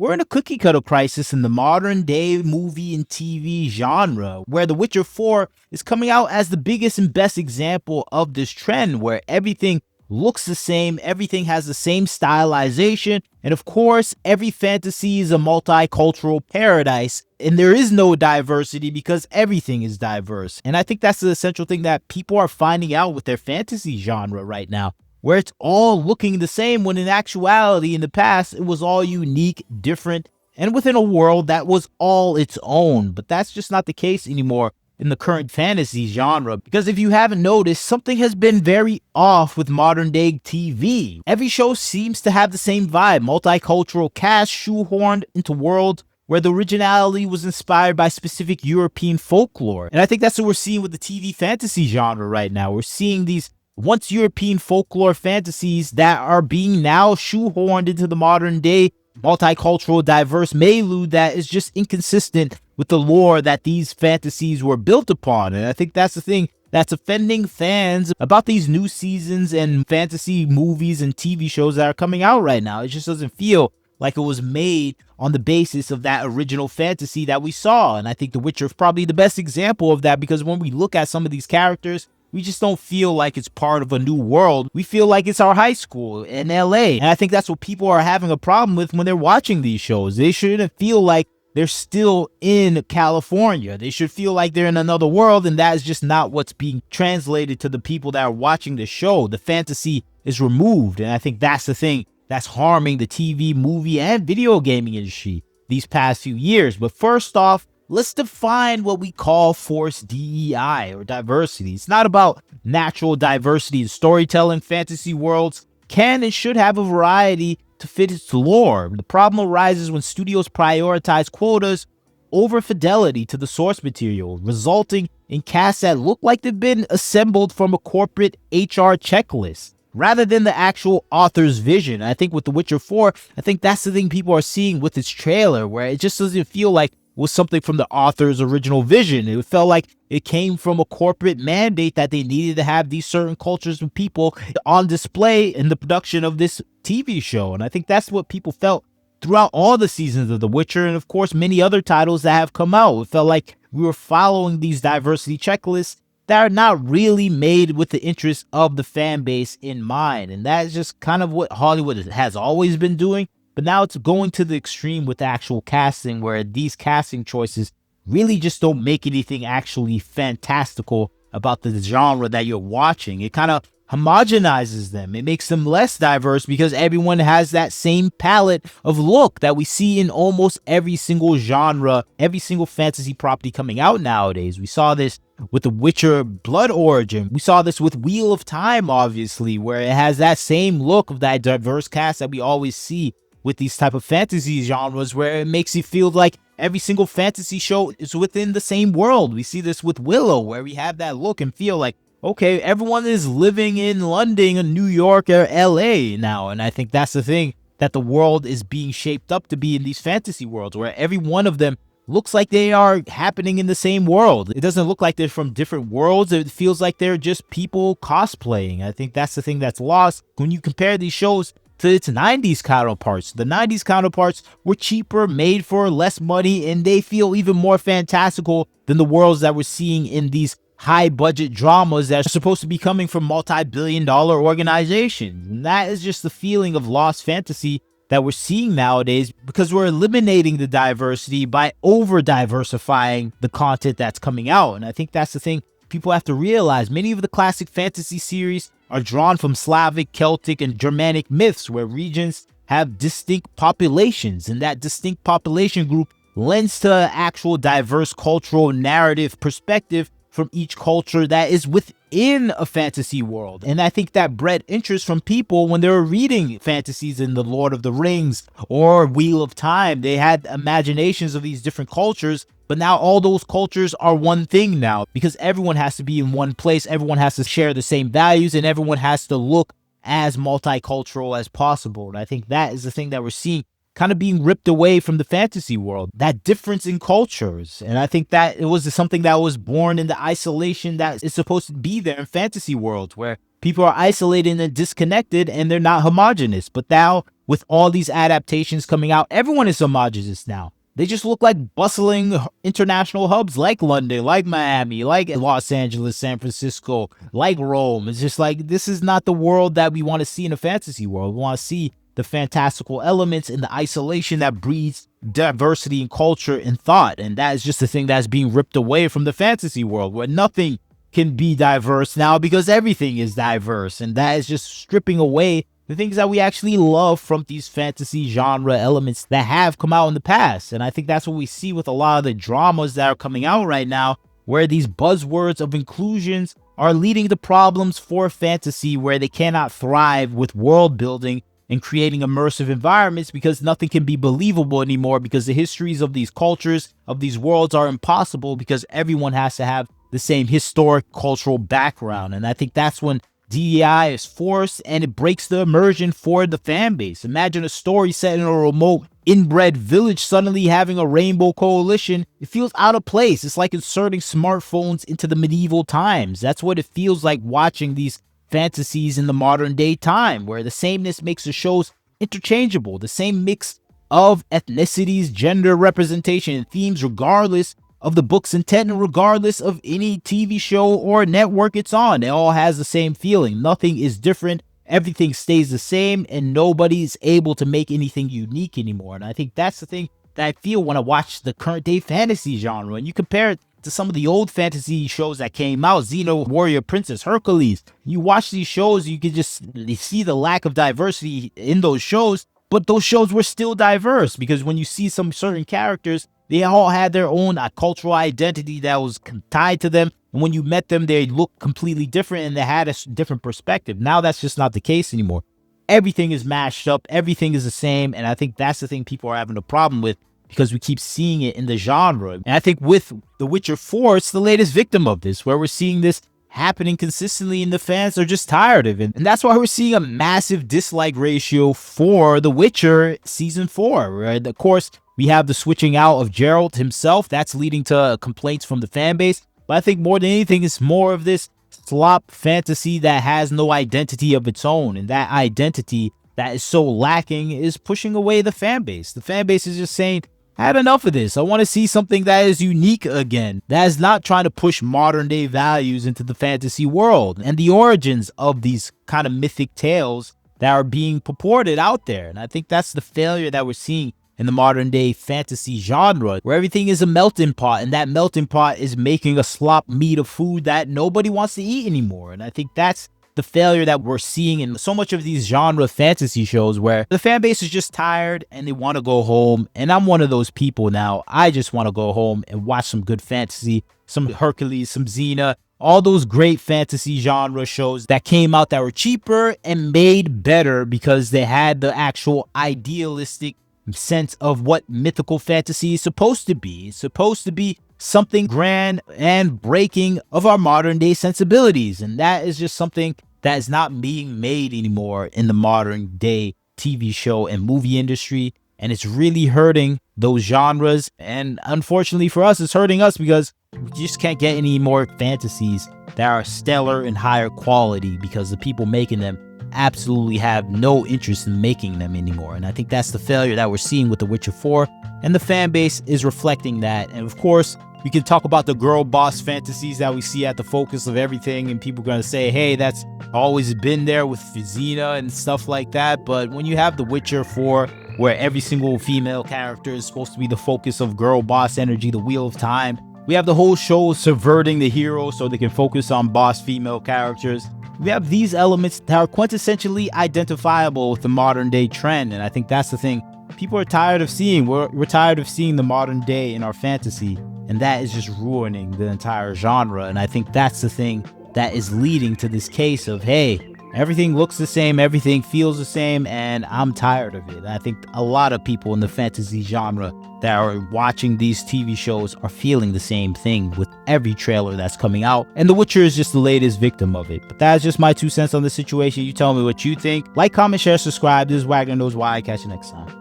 We're in a cookie cutter crisis in the modern day movie and TV genre, where The Witcher 4 is coming out as the biggest and best example of this trend, where everything looks the same, everything has the same stylization, and of course, every fantasy is a multicultural paradise, and there is no diversity because everything is diverse. And I think that's the essential thing that people are finding out with their fantasy genre right now, where it's all looking the same when in actuality, in the past, it was all unique, different, and within a world that was all its own. But that's just not the case anymore in the current fantasy genre, because if you haven't noticed, something has been very off with modern day TV. Every show seems to have the same vibe: multicultural cast shoehorned into worlds where the originality was inspired by specific European folklore. And I think that's what we're seeing with the TV fantasy genre right now. We're seeing these once European folklore fantasies that are being now shoehorned into the modern day multicultural diverse milieu that is just inconsistent with the lore that these fantasies were built upon. And I think that's the thing that's offending fans about these new seasons and fantasy movies and TV shows that are coming out right now. It just doesn't feel like it was made on the basis of that original fantasy that we saw. And I think The Witcher is probably the best example of that, because when we look at some of these characters, we just don't feel like it's part of a new world. We feel like it's our high school in LA. And I think that's what people are having a problem with when they're watching these shows. They shouldn't feel like they're still in California. They should feel like they're in another world, and that is just not what's being translated to the people that are watching the show. The fantasy is removed, and I think that's the thing that's harming the TV, movie, and video gaming industry these past few years. But first off, let's define what we call forced DEI, or diversity. It's not about natural diversity in storytelling. Fantasy worlds can and should have a variety to fit its lore. The problem arises when studios prioritize quotas over fidelity to the source material, resulting in casts that look like they've been assembled from a corporate HR checklist rather than the actual author's vision. I think with The Witcher 4, I think that's the thing people are seeing with its trailer, where it just doesn't feel like was something from the author's original vision. It felt like it came from a corporate mandate that they needed to have these certain cultures and people on display in the production of this TV show. And I think that's what people felt throughout all the seasons of The Witcher, and of course many other titles that have come out. It felt like we were following these diversity checklists that are not really made with the interests of the fan base in mind. And that is just kind of what Hollywood has always been doing. But now it's going to the extreme with actual casting, where these casting choices really just don't make anything actually fantastical about the genre that you're watching. It kind of homogenizes them. It makes them less diverse because everyone has that same palette of look that we see in almost every single genre, every single fantasy property coming out nowadays. We saw this with The Witcher Blood Origin. We saw this with Wheel of Time, obviously, where it has that same look of that diverse cast that we always see with these type of fantasy genres, where it makes you feel like every single fantasy show is within the same world. We see this with Willow, where we have that look and feel like, okay, everyone is living in London or New York or LA now. And I think that's the thing that the world is being shaped up to be in these fantasy worlds, where every one of them looks like they are happening in the same world. It doesn't look like they're from different worlds. It feels like they're just people cosplaying. I think that's the thing that's lost when you compare these shows to its 90s counterparts. The 90s counterparts were cheaper, made for less money, and they feel even more fantastical than the worlds that we're seeing in these high-budget dramas that are supposed to be coming from multi-billion-dollar organizations. And that is just the feeling of lost fantasy that we're seeing nowadays, because we're eliminating the diversity by over-diversifying the content that's coming out. And I think that's the thing people have to realize. Many of the classic fantasy series are drawn from Slavic, Celtic, and Germanic myths, where regions have distinct populations, and that distinct population group lends to actual diverse cultural narrative perspective from each culture that is within a fantasy world. And I think that bred interest from people when they were reading fantasies in The Lord of the Rings or Wheel of Time. They had imaginations of these different cultures, but now all those cultures are one thing now, because everyone has to be in one place, everyone has to share the same values, and everyone has to look as multicultural as possible. And I think that is the thing that we're seeing kind of being ripped away from the fantasy world, that difference in cultures. And I think that it was something that was born in the isolation that is supposed to be there in fantasy worlds, where people are isolated and disconnected and they're not homogenous. But now with all these adaptations coming out, everyone is homogenous now. They just look like bustling international hubs like London, like Miami, like Los Angeles, San Francisco, like Rome. It's just like, this is not the world that we want to see in a fantasy world. We want to see the fantastical elements and the isolation that breeds diversity in culture and thought. And that is just the thing that's being ripped away from the fantasy world, where nothing can be diverse now because everything is diverse. And that is just stripping away the things that we actually love from these fantasy genre elements that have come out in the past. And I think that's what we see with a lot of the dramas that are coming out right now, where these buzzwords of inclusions are leading to problems for fantasy, where they cannot thrive with world building and creating immersive environments because nothing can be believable anymore, because the histories of these cultures, of these worlds, are impossible because everyone has to have the same historic cultural background. And I think that's when DEI is forced, and it breaks the immersion for the fan base. Imagine a story set in a remote, inbred village suddenly having a rainbow coalition. It feels out of place. It's like inserting smartphones into the medieval times. That's what it feels like watching these fantasies in the modern day time, where the sameness makes the shows interchangeable. The same mix of ethnicities, gender representation, and themes, regardless of the book's intent and regardless of any TV show or network it's on. It all has the same feeling. Nothing is different. Everything stays the same, and nobody's able to make anything unique anymore. And I think that's the thing that I feel when I watch the current day fantasy genre. And you compare it to some of the old fantasy shows that came out, Xena, Warrior Princess, Hercules. You watch these shows, you can just see the lack of diversity in those shows, but those shows were still diverse, because when you see some certain characters, they all had their own cultural identity that was tied to them. And when you met them, they looked completely different and they had a different perspective. Now that's just not the case anymore. Everything is mashed up. Everything is the same. And I think that's the thing people are having a problem with, because we keep seeing it in the genre. And I think with The Witcher 4, it's the latest victim of this, where we're seeing this happening consistently and the fans are just tired of it. And that's why we're seeing a massive dislike ratio for The Witcher Season 4, right? Of course, we have the switching out of Geralt himself. That's leading to complaints from the fan base. But I think more than anything, it's more of this slop fantasy that has no identity of its own. And that identity that is so lacking is pushing away the fan base. The fan base is just saying, I had enough of this. I want to see something that is unique again, that is not trying to push modern day values into the fantasy world and the origins of these kind of mythic tales that are being purported out there. And I think that's the failure that we're seeing in the modern day fantasy genre, where everything is a melting pot, and that melting pot is making a slop meat of food that nobody wants to eat anymore. And I think that's the failure that we're seeing in so much of these genre fantasy shows, where the fan base is just tired and they want to go home. And I'm one of those people now. I just want to go home and watch some good fantasy, some Hercules, some Xena, all those great fantasy genre shows that came out that were cheaper and made better because they had the actual idealistic sense of what mythical fantasy is supposed to be. It's supposed to be something grand and breaking of our modern day sensibilities. And that is just something that is not being made anymore in the modern day TV show and movie industry. And it's really hurting those genres. And unfortunately for us, it's hurting us because we just can't get any more fantasies that are stellar and higher quality, because the people making them absolutely have no interest in making them anymore. And I think that's the failure that we're seeing with The Witcher 4, and the fan base is reflecting that. And of course, we can talk about the girl boss fantasies that we see at the focus of everything, and people are going to say, hey, that's always been there with Xena and stuff like that. But when you have The Witcher 4, where every single female character is supposed to be the focus of girl boss energy, the Wheel of Time, we have the whole show subverting the hero so they can focus on boss female characters. We have these elements that are quintessentially identifiable with the modern day trend. And I think that's the thing people are tired of seeing. We're tired of seeing the modern day in our fantasy. And that is just ruining the entire genre. And I think that's the thing that is leading to this case of, hey, everything looks the same, everything feels the same, and I'm tired of it. And I think a lot of people in the fantasy genre that are watching these TV shows are feeling the same thing with every trailer that's coming out. And The Witcher is just the latest victim of it. But that's just my 2 cents on the situation. You tell me what you think. Like, comment, share, subscribe. This is Wagner Knows Why. Catch you next time.